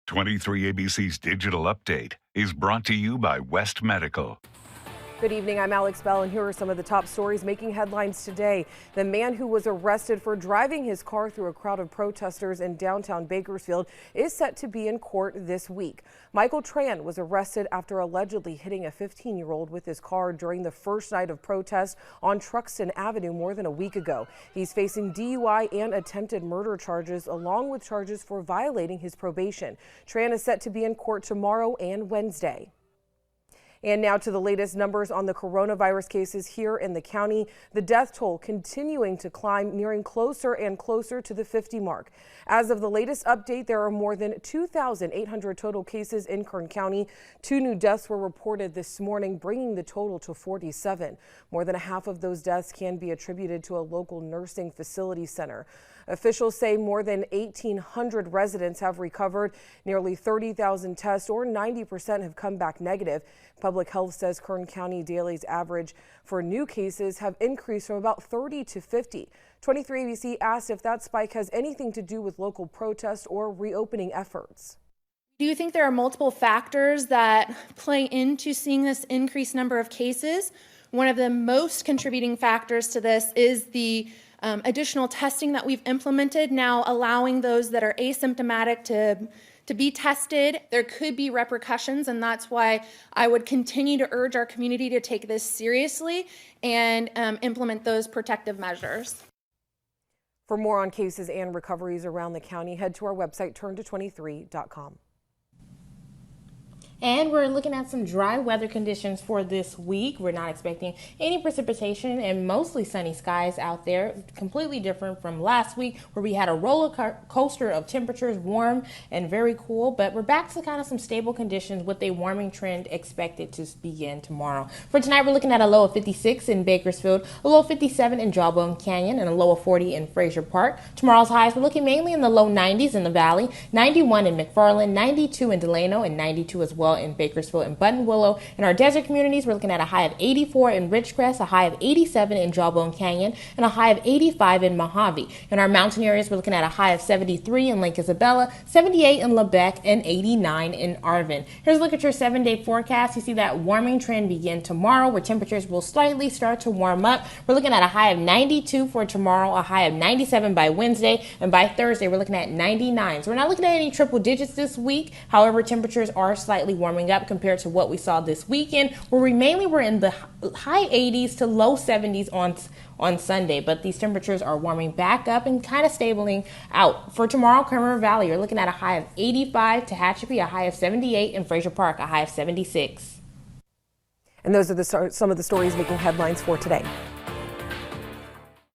23 ABC's Digital Update is brought to you by West Medical. Good evening, I'm Alex Bell, and here are some of the top stories making headlines today. The man who was arrested for driving his car through a crowd of protesters in downtown Bakersfield is set to be in court this week. Michael Tran was arrested after allegedly hitting a 15-year-old with his car during the first night of protest on Truxtun Avenue more than a week ago. He's facing DUI and attempted murder charges, along with charges for violating his probation. Tran is set to be in court tomorrow and Wednesday. And now to the latest numbers on the coronavirus cases here in the county. The death toll continuing to climb, nearing closer and closer to the 50 mark. As of the latest update, there are more than 2,800 total cases in Kern County. 2 new deaths were reported this morning, bringing the total to 47. More than a half of those deaths can be attributed to a local nursing facility center. Officials say more than 1,800 residents have recovered. Nearly 30,000 tests, or 90%, have come back negative. Public Health says Kern County dailies average for new cases have increased from about 30 to 50. 23 ABC asked if that spike has anything to do with local protests or reopening efforts. Do you think there are multiple factors that play into seeing this increased number of cases? One of the most contributing factors to this is the additional testing that we've implemented, now allowing those that are asymptomatic to be tested. There could be repercussions, and that's why I would continue to urge our community to take this seriously and implement those protective measures. For more on cases and recoveries around the county, head to our website, turn223.com. And we're looking at some dry weather conditions for this week. We're not expecting any precipitation and mostly sunny skies out there. Completely different from last week, where we had a roller coaster of temperatures, warm and very cool. But we're back to kind of some stable conditions with a warming trend expected to begin tomorrow. For tonight, we're looking at a low of 56 in Bakersfield, a low of 57 in Jawbone Canyon, and a low of 40 in Fraser Park. Tomorrow's highs, we're looking mainly in the low 90s in the Valley, 91 in McFarland, 92 in Delano, and 92 as well in Bakersfield and Buttonwillow. In our desert communities, we're looking at a high of 84 in Ridgecrest, a high of 87 in Jawbone Canyon, and a high of 85 in Mojave. In our mountain areas, we're looking at a high of 73 in Lake Isabella, 78 in Lebec, and 89 in Arvin. Here's a look at your 7-day forecast. You see that warming trend begin tomorrow, where temperatures will slightly start to warm up. We're looking at a high of 92 for tomorrow, a high of 97 by Wednesday, and by Thursday, we're looking at 99. So we're not looking at any triple digits this week. However, temperatures are slightly warming up compared to what we saw this weekend, where we mainly were in the high 80s to low 70s on Sunday, but these temperatures are warming back up and kind of stabling out. For tomorrow, Kern River Valley, you're looking at a high of 85, Tehachapi a high of 78, and Fraser Park a high of 76. And those are some of the stories making headlines for today.